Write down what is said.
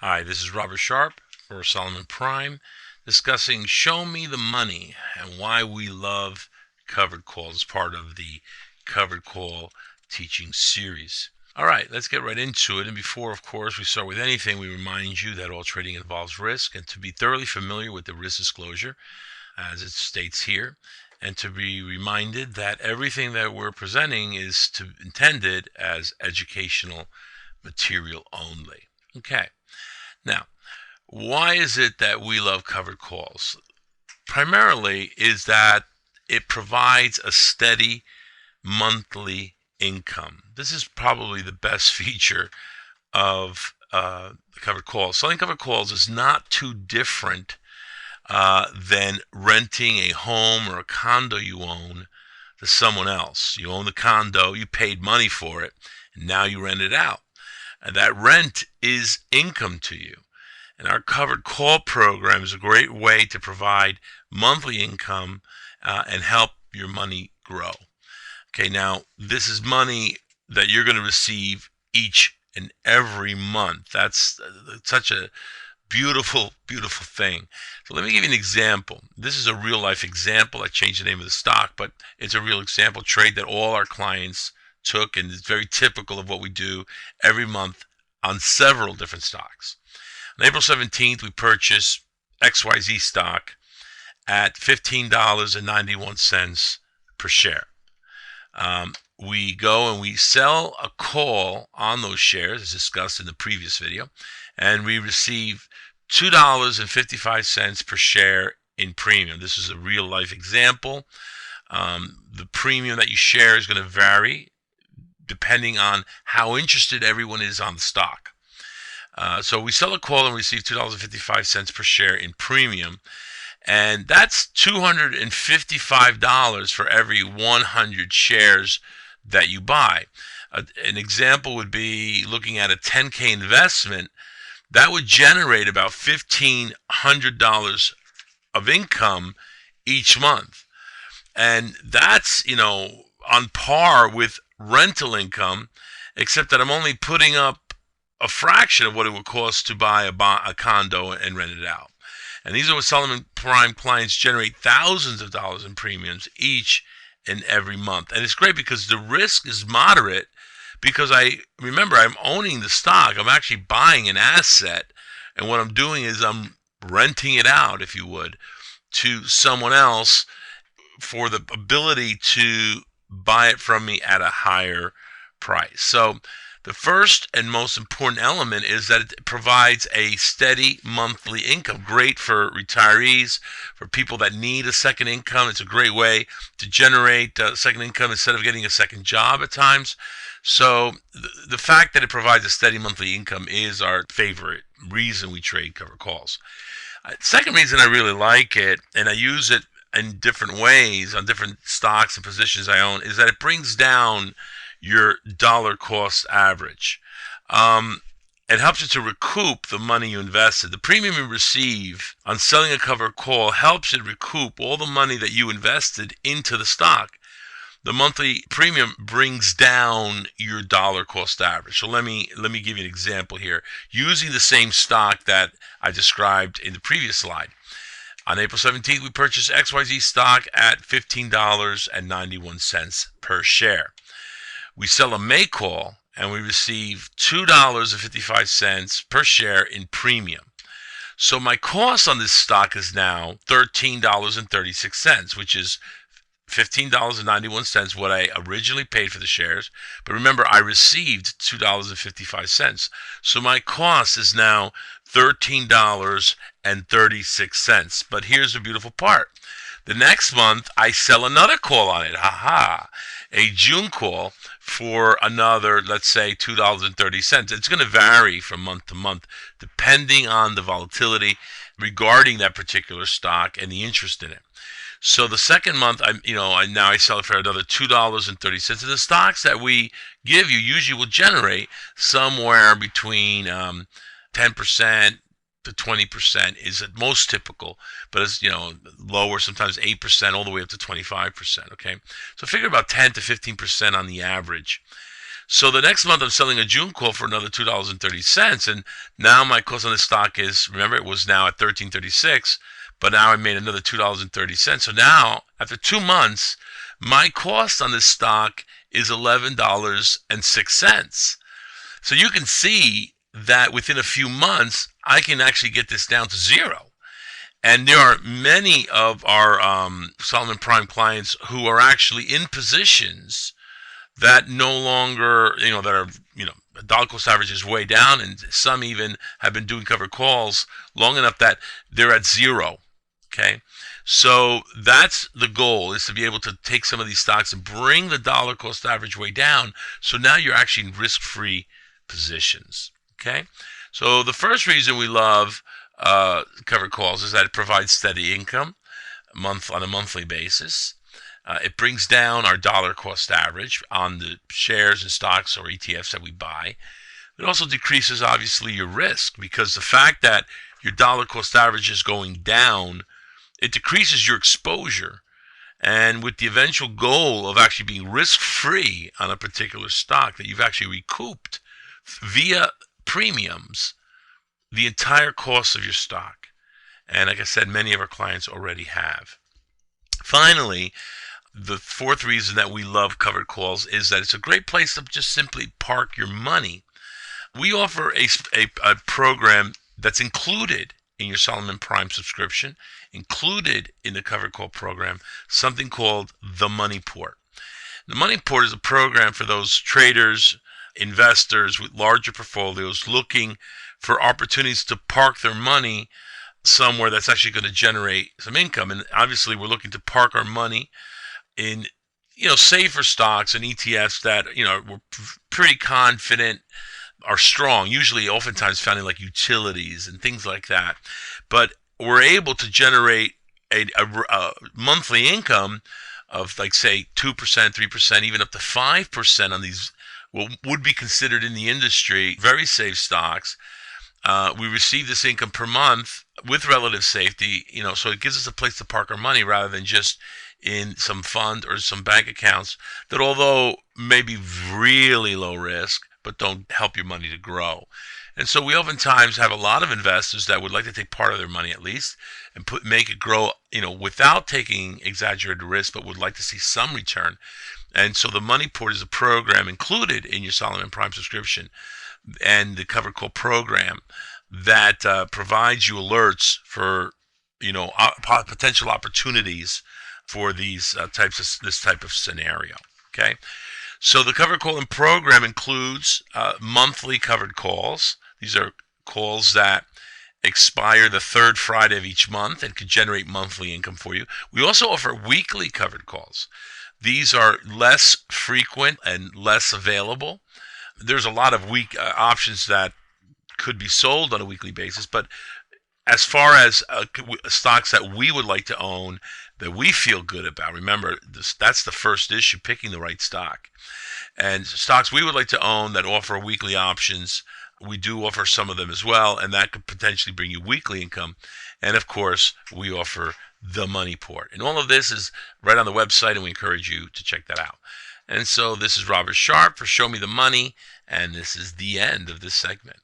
Hi, this is Robert Sharpe for Solomon Prime, discussing Show Me the Money and why we love covered calls as part of the covered call teaching series. All right, let's get right into it. And before, of course, we start with anything, we remind you that all trading involves risk and to be thoroughly familiar with the risk disclosure, as it states here, and to be reminded that everything that we're presenting is intended as educational material only. Okay. Now, why is it that we love covered calls? Primarily is that it provides a steady monthly income. This is probably the best feature of the covered calls. Selling covered calls is not too different than renting a home or a condo you own to someone else. You own the condo, you paid money for it, and now you rent it out. And that rent is income to you. And our covered call program is a great way to provide monthly income and help your money grow. Okay, now this is money that you're going to receive each and every month. That's such a beautiful, beautiful thing. So let me give you an example. This is a real life example. I changed the name of the stock, but it's a real example trade that all our clients took, and it's very typical of what we do every month on several different stocks. On April 17th, we purchased XYZ stock at $15.91 per share. We go and we sell a call on those shares, as discussed in the previous video, and we receive $2.55 per share in premium. This is a real life example. The premium that you share is going to vary depending on how interested everyone is on the stock. So we sell a call and receive $2.55 per share in premium, and that's $255 for every 100 shares that you buy. An example would be looking at a 10K investment. That would generate about $1,500 of income each month. And that's, on par with rental income, except that I'm only putting up a fraction of what it would cost to buy a condo and rent it out. And these are what Solomon Prime clients generate thousands of dollars in premiums each and every month. And it's great because the risk is moderate, because I'm owning the stock. I'm actually buying an asset, and what I'm doing is I'm renting it out, if you would, to someone else for the ability to buy it from me at a higher price. So the first and most important element is that it provides a steady monthly income. Great for retirees, for people that need a second income. It's a great way to generate second income instead of getting a second job at times. So the fact that it provides a steady monthly income is our favorite reason we trade covered calls. Second reason I really like it, and I use it in different ways on different stocks and positions I own, is that it brings down your dollar cost average. It helps you to recoup the money you invested. The premium you receive on selling a covered call helps you recoup all the money that you invested into the stock. The monthly premium brings down your dollar cost average. So let me give you an example here, using the same stock that I described in the previous slide. On April 17th, we purchased XYZ stock at $15.91 per share. We sell a May call and we receive $2.55 per share in premium. So my cost on this stock is now $13.36, which is $15.91, what I originally paid for the shares. But remember, I received $2.55. So my cost is now $13.36. But here's the beautiful part. The next month, I sell another call on it. A June call for another, let's say, $2.30. It's going to vary from month to month depending on the volatility regarding that particular stock and the interest in it. So the second month, I sell it for another $2.30. And the stocks that we give you usually will generate somewhere between 10% to 20% is at most typical, but it's lower, sometimes 8%, all the way up to 25%. Okay, so figure about 10 to 15% on the average. So the next month I'm selling a June call for another $2.30, and now my cost on the stock is, remember, it was now at $13.36, but now I made another $2.30. So now after 2 months, my cost on this stock is $11.06. So you can see that within a few months I can actually get this down to zero. And there are many of our Solomon Prime clients who are actually in positions that no longer, that are, dollar cost average is way down, and some even have been doing covered calls long enough that they're at zero. Okay, so that's the goal, is to be able to take some of these stocks and bring the dollar cost average way down. So now you're actually in risk-free positions. Okay, so the first reason we love covered calls is that it provides steady income on a monthly basis. It brings down our dollar cost average on the shares and stocks or ETFs that we buy. It also decreases, obviously, your risk, because the fact that your dollar cost average is going down, it decreases your exposure. And with the eventual goal of actually being risk-free on a particular stock, that you've actually recouped via premiums the entire cost of your stock. And like I said, many of our clients already have. Finally, the fourth reason that we love covered calls is that it's a great place to just simply park your money. We offer a program that's included in your Solomon Prime subscription, included in the covered call program, something called the Money Port. The Money Port is a program for those traders, investors with larger portfolios looking for opportunities to park their money somewhere that's actually going to generate some income. And obviously we're looking to park our money in, safer stocks and ETFs that, we're pretty confident are strong, usually oftentimes found in like utilities and things like that. But we're able to generate a monthly income of, like, say 2%, 3%, even up to 5% on these what would be considered in the industry very safe stocks. We receive this income per month with relative safety, so it gives us a place to park our money rather than just in some fund or some bank accounts that, although may be really low risk, but don't help your money to grow. And so we oftentimes have a lot of investors that would like to take part of their money at least and make it grow, without taking exaggerated risk, but would like to see some return. And so the Money Port is a program included in your Solomon Prime subscription and the covered call program that provides you alerts for, potential opportunities for these this type of scenario. Okay, so the covered call program includes monthly covered calls. These are calls that expire the third Friday of each month and could generate monthly income for you. We also offer weekly covered calls. These are less frequent and less available. There's a lot of options that could be sold on a weekly basis, but as far as stocks that we would like to own, that we feel good about, remember, that's the first issue, picking the right stock. And stocks we would like to own that offer weekly options, we do offer some of them as well, and that could potentially bring you weekly income. And of course, we offer the Money Port. And all of this is right on the website, and we encourage you to check that out. And so this is Robert Sharpe for Show Me the Money, and this is the end of this segment.